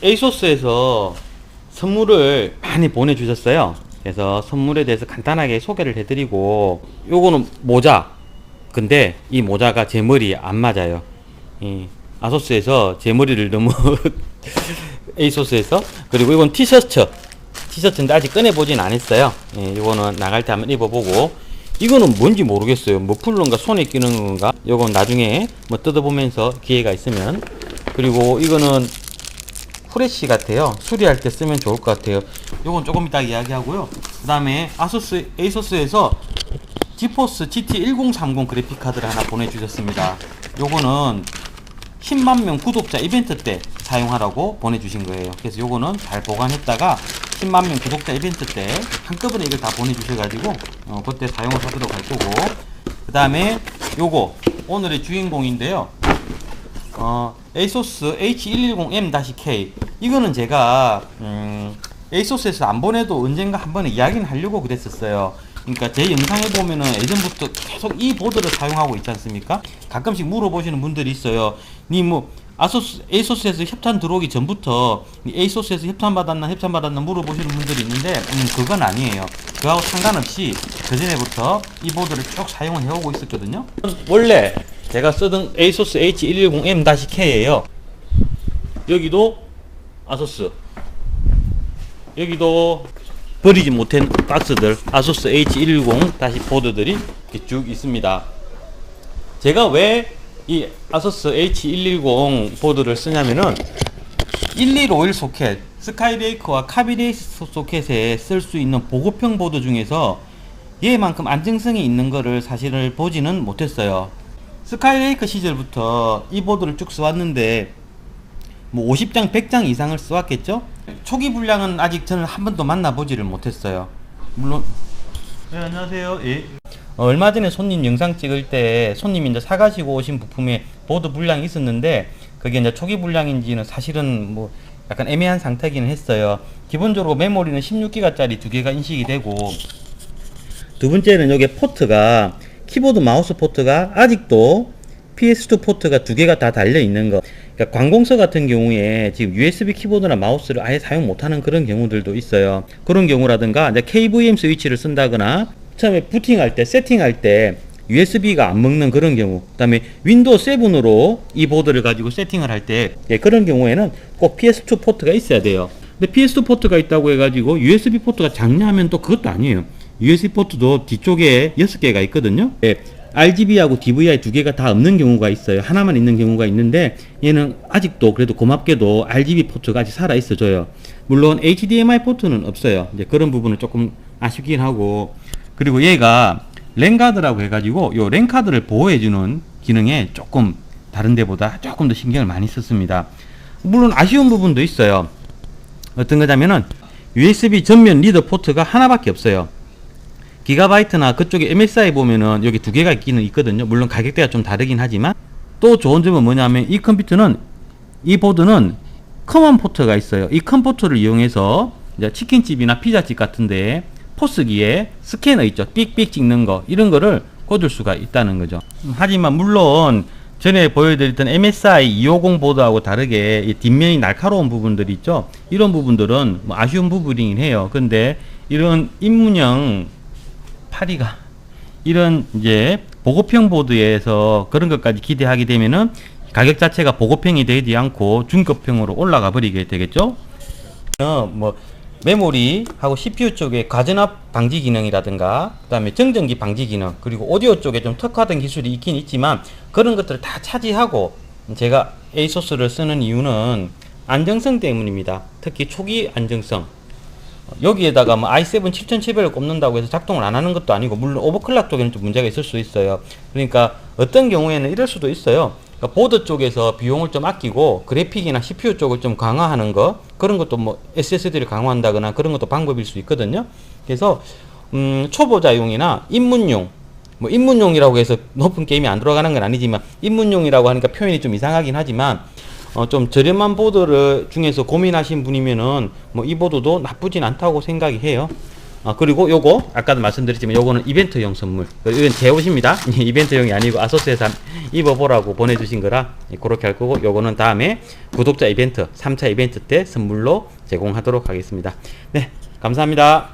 에이소스에서 선물을 많이 보내주셨어요. 그래서 선물에 대해서 간단하게 소개를 해드리고, 요거는 모자. 근데 이 모자가 제 머리에 안 맞아요. 이 아소스에서 제 머리를 너무 에이소스에서. 그리고 이건 티셔츠인데 아직 꺼내보진 않았어요. 예, 이거는 나갈 때 한번 입어보고. 이거는 뭔지 모르겠어요. 머플러인가 손에 끼는 건가? 요건 나중에 뭐 뜯어보면서 기회가 있으면. 그리고 이거는 후레쉬 같아요. 수리할 때 쓰면 좋을 것 같아요. 요건 조금 이따 이야기하고요. 그 다음에 에이소스에서 지포스 GT1030 그래픽 카드를 하나 보내주셨습니다. 요거는 10만명 구독자 이벤트 때 사용하라고 보내주신 거예요. 그래서 요거는 잘 보관했다가 10만명 구독자 이벤트 때 한꺼번에 이걸 다 보내주셔가지고 그때 사용을 하도록 할 거고, 그 다음에 요거 오늘의 주인공인데요. 에이소스 H110M-K. 이거는 제가 에이소스에서 안 보내도 언젠가 한 번에 이야기는 하려고 그랬었어요. 그러니까 제 영상에 보면은 예전부터 계속 이 보드를 사용하고 있지 않습니까? 가끔씩 물어보시는 분들이 있어요. 니 뭐 에이소스에서 협찬 들어오기 전부터 에이소스에서 협찬 받았나 물어보시는 분들이 있는데 그건 아니에요. 그하고 상관없이 그 전에부터 이 보드를 쭉 사용을 해오고 있었거든요. 원래 제가 쓰던 에이소스 H110M-K예요. 여기도 아소스, 여기도 버리지 못한 박스들, 아소스 H110 보드들이 이렇게 쭉 있습니다. 제가 왜 이 아소스 H110 보드를 쓰냐면은 1151 소켓, 스카이레이크와 카비레이스 소켓에 쓸 수 있는 보급형 보드 중에서 얘만큼 안정성이 있는 거를 사실을 보지는 못했어요. 스카이레이크 시절부터 이 보드를 쭉 써왔는데 뭐 50장, 100장 이상을 써왔겠죠? 초기 분량은 아직 저는 한 번도 만나보지를 못했어요. 물론. 네, 안녕하세요. 예. 얼마 전에 손님 영상 찍을 때 손님이 이제 사가시고 오신 부품에 보드 분량이 있었는데 그게 이제 초기 분량인지는 사실은 뭐 약간 애매한 상태기는 했어요. 기본적으로 메모리는 16기가짜리 두 개가 인식이 되고, 두 번째는 여기 포트가 키보드 마우스 포트가 아직도 PS2 포트가 두 개가 다 달려 있는 거. 그러니까 관공서 같은 경우에 지금 USB 키보드나 마우스를 아예 사용 못하는 그런 경우들도 있어요. 그런 경우라든가 이제 KVM 스위치를 쓴다거나 처음에 부팅할 때, 세팅할 때 USB가 안 먹는 그런 경우, 그 다음에 윈도우 7으로 이 보드를 가지고 세팅을 할 때 그런 경우에는 꼭 PS2 포트가 있어야 돼요. 근데 PS2 포트가 있다고 해가지고 USB 포트가 작냐 하면 또 그것도 아니에요. USB 포트도 뒤쪽에 6개가 있거든요. RGB하고 DVI 두 개가 다 없는 경우가 있어요. 하나만 있는 경우가 있는데 얘는 아직도 그래도 고맙게도 RGB 포트가 아직 살아 있어줘요. 물론 HDMI 포트는 없어요. 이제 그런 부분은 조금 아쉽긴 하고, 그리고 얘가 랜카드라고 해가지고 요 랜카드를 보호해주는 기능에 조금 다른 데보다 조금 더 신경을 많이 썼습니다. 물론 아쉬운 부분도 있어요. 어떤 거냐면은 USB 전면 리더 포트가 하나밖에 없어요. 기가바이트나 그쪽에 MSI 보면은 여기 두 개가 있기는 있거든요. 물론 가격대가 좀 다르긴 하지만, 또 좋은 점은 뭐냐면 이 컴퓨터는, 이 보드는 커먼 포트가 있어요. 이 컴 포트를 이용해서 이제 치킨집이나 피자집 같은데 포스기에 스캐너 있죠. 삑삑 찍는 거, 이런 거를 꽂을 수가 있다는 거죠. 하지만 물론 전에 보여드렸던 MSI 250 보드하고 다르게 이 뒷면이 날카로운 부분들이 있죠. 이런 부분들은 뭐 아쉬운 부분이긴 해요. 근데 이런 입문형 파리가 이런 이제 보급형 보드에서 그런 것까지 기대하게 되면은 가격 자체가 보급형이 되지 않고 중급형으로 올라가 버리게 되겠죠. 뭐 메모리하고 CPU 쪽에 과전압 방지 기능이라든가, 그 다음에 정전기 방지 기능, 그리고 오디오 쪽에 좀 특화된 기술이 있긴 있지만 그런 것들을 다 차지하고 제가 에이소스를 쓰는 이유는 안정성 때문입니다. 특히 초기 안정성. 여기에다가 뭐 i7 7700을 꼽는다고 해서 작동을 안 하는 것도 아니고, 물론 오버클락 쪽에는 좀 문제가 있을 수 있어요. 그러니까 어떤 경우에는 이럴 수도 있어요. 그러니까 보드 쪽에서 비용을 좀 아끼고 그래픽이나 CPU 쪽을 좀 강화하는 거, 그런 것도 뭐 SSD를 강화한다거나 그런 것도 방법일 수 있거든요. 그래서 초보자용이나 입문용, 뭐 입문용이라고 해서 높은 게임이 안 들어가는 건 아니지만 입문용이라고 하니까 표현이 좀 이상하긴 하지만 좀 저렴한 보드를 중에서 고민하신 분이면은 뭐 이 보드도 나쁘진 않다고 생각이 해요. 그리고 요거 아까도 말씀드렸지만 요거는 이벤트용 선물. 이건 제 옷입니다. 이벤트용이 아니고 아소스에서 입어보라고 보내주신 거라 그렇게 할 거고, 요거는 다음에 구독자 이벤트 3차 이벤트 때 선물로 제공하도록 하겠습니다. 네, 감사합니다.